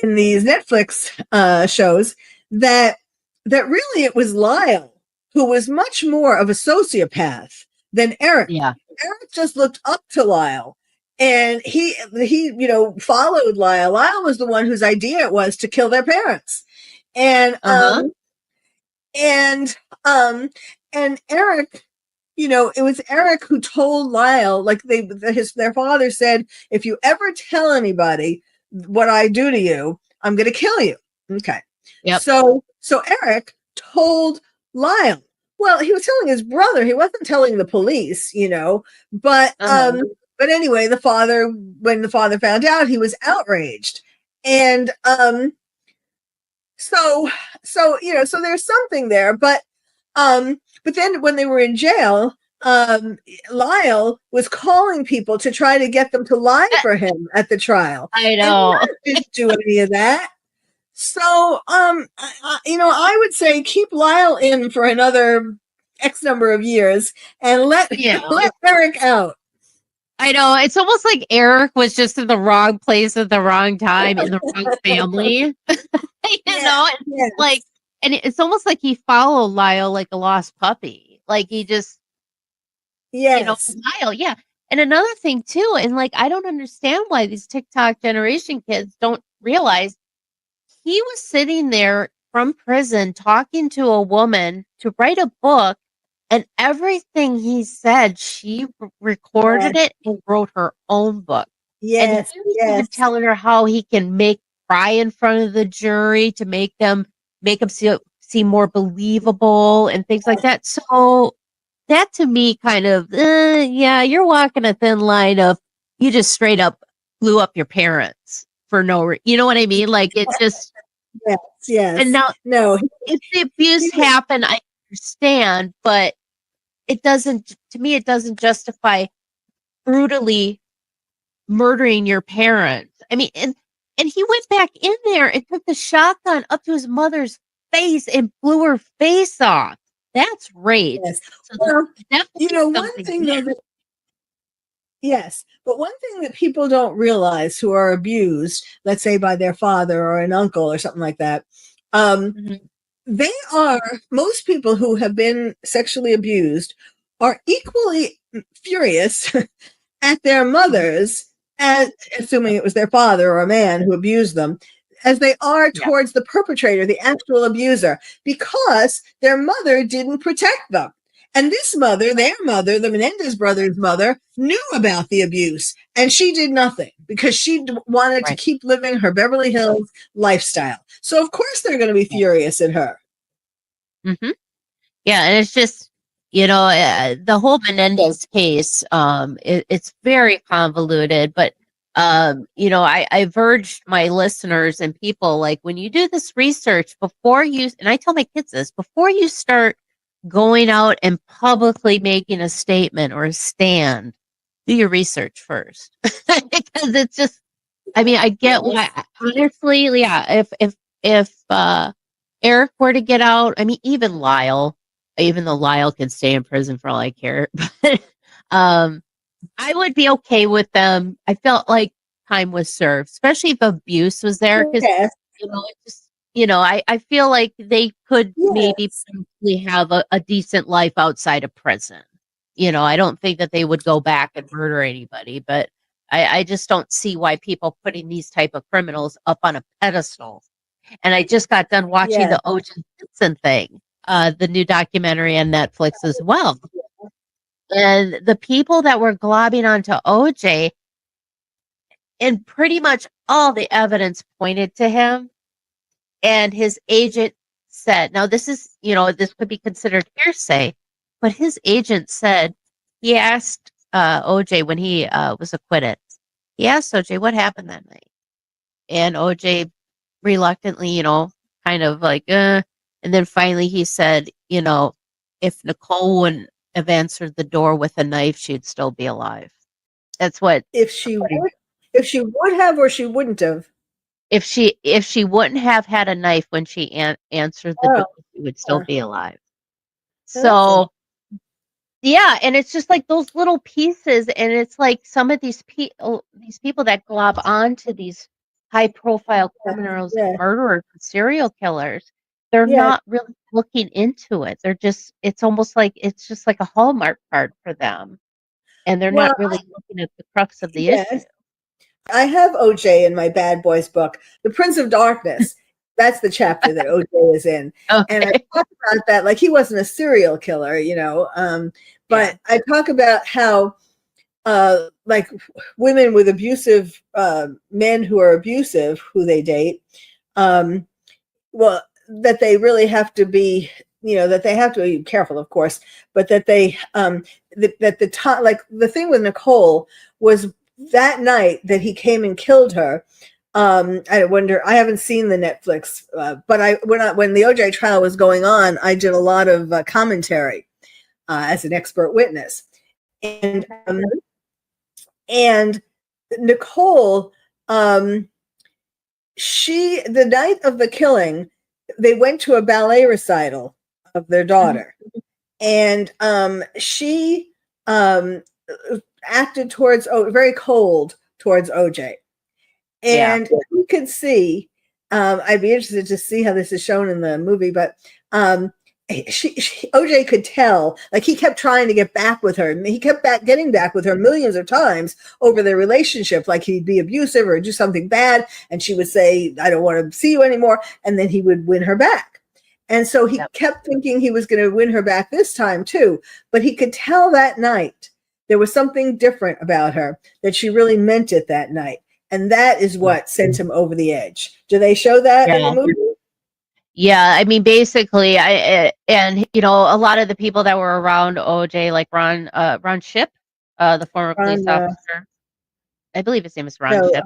Netflix shows that really it was Lyle who was much more of a sociopath than Eric. Yeah. Eric just looked up to Lyle, and he followed Lyle. Lyle was the one whose idea it was to kill their parents. And Eric, it was Eric who told Lyle, like their father said, if you ever tell anybody what I do to you, I'm going to kill you. Okay. Yep. So Eric told Lyle. Well, he was telling his brother. He wasn't telling the police, but anyway, when the father found out, he was outraged. And so there's something there, but then when they were in jail, Lyle was calling people to try to get them to lie for him at the trial. I know. And didn't do any of that. So, I would say keep Lyle in for another X number of years and let Eric out. I know. It's almost like Eric was just in the wrong place at the wrong time in the wrong family. Like, and it's almost like he followed Lyle like a lost puppy. Like he just, Lyle. Yeah. And another thing too, and like, I don't understand why these TikTok generation kids don't realize he was sitting there from prison talking to a woman to write a book, and everything he said, she recorded it and wrote her own book. Yes, and he was even telling her how he can cry in front of the jury to make them seem more believable and things like that. So that to me kind of, you're walking a thin line of you just straight up blew up your parents for no reason. You know what I mean? Like it's just, Yes. And now, No. if the abuse happened, I understand, but it doesn't, to me, it doesn't justify brutally murdering your parents. I mean, and he went back in there and took the shotgun up to his mother's face and blew her face off. That's rape. Yes. So Well, definitely one something thing there. though yes, but one thing that people don't realize who are abused, let's say by their father or an uncle or something like that, Mhm. they are, most people who have been sexually abused are equally furious at their mothers, as, assuming it was their father or a man who abused them, as they are towards the perpetrator, the actual abuser, because their mother didn't protect them. And this mother, their mother, the Menendez brothers' mother, knew about the abuse, and she did nothing because she wanted to keep living her Beverly Hills lifestyle. So of course they're going to be furious at her. Mm-hmm. Yeah, and it's just, the whole Menendez case, it's very convoluted, but I've urged my listeners and people, like, when you do this research before you, and I tell my kids this, before you start going out and publicly making a statement or a stand, do your research first. Because it's just, I mean, I get why, honestly, yeah, if Eric were to get out, I mean, even though Lyle can stay in prison for all I care, but I would be okay with them. I felt like time was served, especially if abuse was there, because Yes. it just, I feel like they could maybe potentially have a decent life outside of prison. I don't think that they would go back and murder anybody, but I just don't see why people putting these type of criminals up on a pedestal. And I just got done watching the O.J. Simpson thing, the new documentary on Netflix as well. And the people that were globbing onto OJ, and pretty much all the evidence pointed to him. And his agent said, now this is, this could be considered hearsay, but his agent said, he asked OJ when he was acquitted, he asked OJ what happened that night. And OJ reluctantly, kind of like, and then finally he said, if Nicole wouldn't have answered the door with a knife, she'd still be alive. That's what. If she would have, or she wouldn't have. If she wouldn't have had a knife when she answered the door, she would still be alive. So, yeah, and it's just like those little pieces, and it's like some of these people that glob onto these high-profile criminals, and murderers, and serial killers, they're not really looking into it. They're just, it's almost like it's just like a Hallmark card for them, and they're not really looking at the crux of the issue. I have OJ in my Bad Boys book, The Prince of Darkness. That's the chapter that OJ is in. Okay. And I talk about that, like he wasn't a serial killer, but I talk about how, like women with abusive men who are abusive, who they date, well, that they really have to be, that they have to be careful, of course, but that they, that the time, like the thing with Nicole was, that night that he came and killed her, I wonder, I haven't seen the Netflix, but when the OJ trial was going on, I did a lot of commentary as an expert witness. And Nicole, the night of the killing, they went to a ballet recital of their daughter. And she acted very cold towards OJ. And you could see, I'd be interested to see how this is shown in the movie, but OJ could tell, like he kept trying to get back with her. He kept getting back with her millions of times over their relationship. Like he'd be abusive or do something bad, and she would say, "I don't want to see you anymore," and then he would win her back. And so he kept thinking he was going to win her back this time too. But he could tell that night there was something different about her, that she really meant it that night. And that is what sent him over the edge. Do they show that in the movie? Yeah, I mean, basically, a lot of the people that were around OJ, like Ron Shipp, the former police officer, I believe his name is Ron Shipp.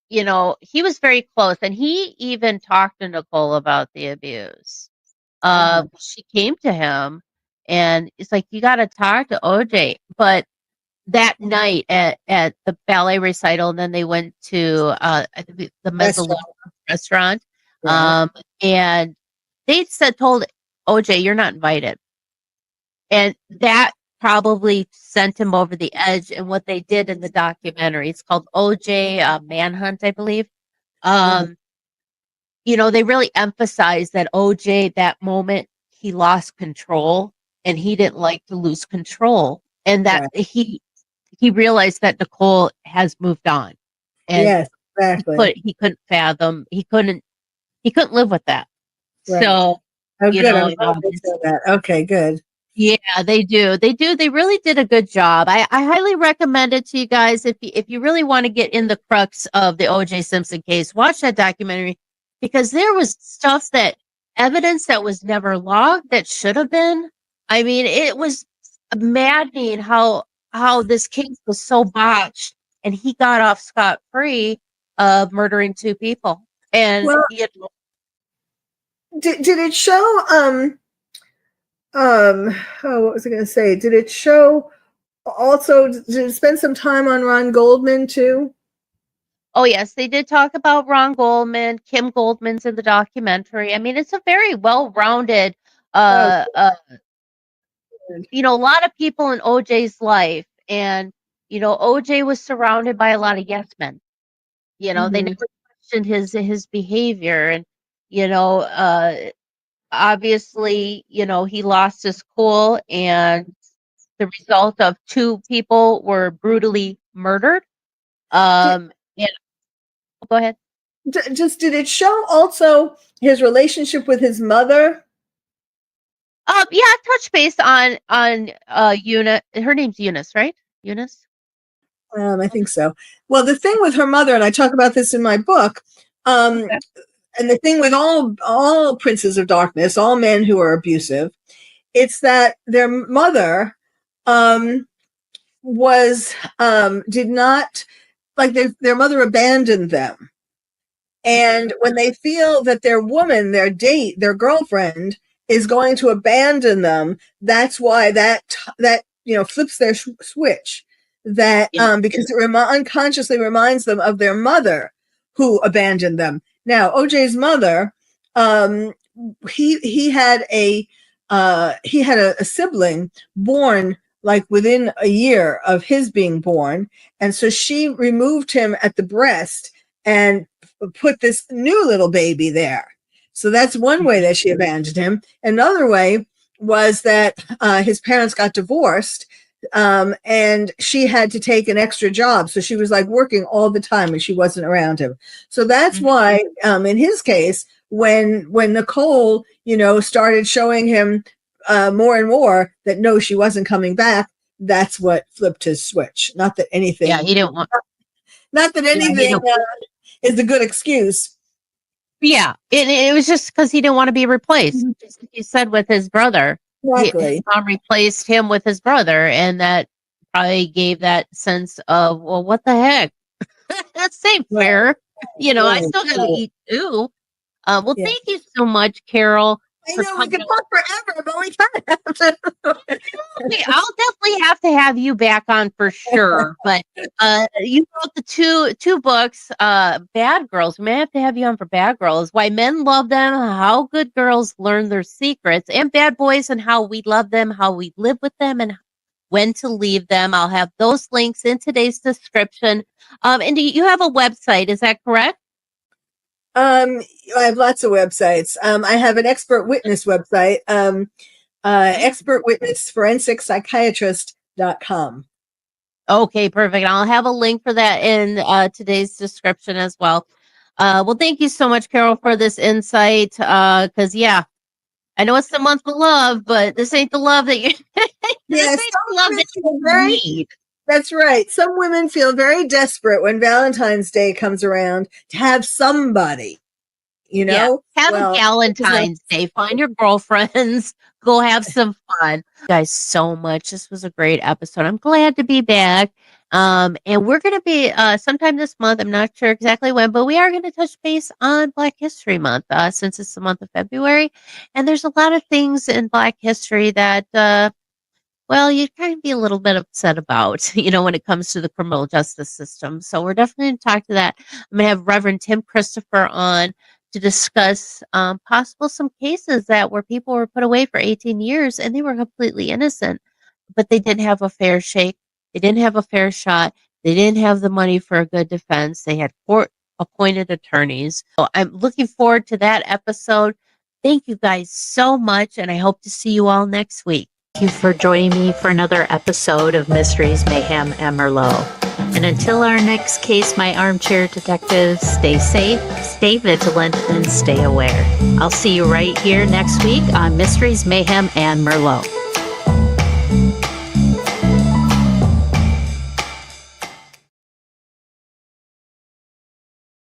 he was very close, and he even talked to Nicole about the abuse. She came to him, and it's like, you got to talk to OJ. But that night at the ballet recital, and then they went to the Mezzaluna restaurant, and they told OJ, "You're not invited," and that probably sent him over the edge. And what they did in the documentary, it's called OJ Manhunt, I believe. They really emphasized that OJ, that moment, he lost control, and he didn't like to lose control, and that he realized that Nicole has moved on, and yes, exactly. he couldn't fathom, he couldn't live with that. Right. So, I'm glad they said that. Okay, good. Yeah, they do. They really did a good job. I highly recommend it to you guys. If you really want to get in the crux of the O.J. Simpson case, watch that documentary, because there was evidence that was never logged that should have been. I mean, it was maddening how this case was so botched, and he got off scot-free of murdering 2 people. And did it show what was I going to say? Did it show also, did it spend some time on Ron Goldman too? Oh, yes, they did talk about Ron Goldman. Kim Goldman's in the documentary. I mean, it's a very well-rounded, a lot of people in OJ's life. And, OJ was surrounded by a lot of yes men. They never questioned his behavior. And, obviously, he lost his cool, and the result of 2 people were brutally murdered. And go ahead. Did it show also his relationship with his mother? Yeah, touch base on Eunice. Her name's Eunice, right? Eunice? I think so. Well, the thing with her mother, and I talk about this in my book, and the thing with all princes of darkness, all men who are abusive, it's that their mother did not, like, their mother abandoned them. And when they feel that their woman, their date, their girlfriend is going to abandon them, that's why that flips their switch. That because it unconsciously reminds them of their mother who abandoned them. Now, OJ's mother, he had a sibling born like within a year of his being born, and so she removed him at the breast and put this new little baby there. So that's one way that she abandoned him. Another way was that his parents got divorced, and she had to take an extra job. So she was like working all the time and she wasn't around him. So that's why, in his case, when Nicole, started showing him more and more that no, she wasn't coming back, that's what flipped his switch. Not that anything. Yeah, he didn't want. Not that anything is a good excuse. Yeah, it was just because he didn't want to be replaced. Just like you said with his brother. Exactly. His mom replaced him with his brother, and that probably gave that sense of, well, what the heck? That's ain't fair. I still got to eat too. Thank you so much, Carole. I know we can talk forever, but we kind of have to. Okay, I'll definitely have to have you back on for sure. But you wrote the two books, Bad Girls. We may have to have you on for Bad Girls. Why Men Love Them, How Good Girls Learn Their Secrets, and Bad Boys, and How We Love Them, How We Live with Them, and When to Leave Them. I'll have those links in today's description. And you have a website, is that correct? I have lots of websites. I have an expert witness website, expert witness forensic psychiatrist.com. Okay, perfect. I'll have a link for that in today's description as well. Well, thank you so much, Carole, for this insight. Because, I know it's the month of love, but this ain't the love that you need. That's right. Some women feel very desperate when Valentine's Day comes around to have somebody, Have a Valentine's Day. Find your girlfriends, Go have some fun. Guys, so much. This was a great episode. I'm glad to be back. And we're going to be sometime this month. I'm not sure exactly when, but we are going to touch base on Black History Month since it's the month of February. And there's a lot of things in Black history that, well, you kind of be a little bit upset about, when it comes to the criminal justice system. So we're definitely going to talk to that. I'm going to have Reverend Tim Christopher on to discuss possible some cases where people were put away for 18 years and they were completely innocent, but they didn't have a fair shake. They didn't have a fair shot. They didn't have the money for a good defense. They had court-appointed attorneys. So I'm looking forward to that episode. Thank you guys so much, and I hope to see you all next week. Thank you for joining me for another episode of Mysteries, Mayhem, and Merlot. And until our next case, my armchair detectives, stay safe, stay vigilant, and stay aware. I'll see you right here next week on Mysteries, Mayhem, and Merlot.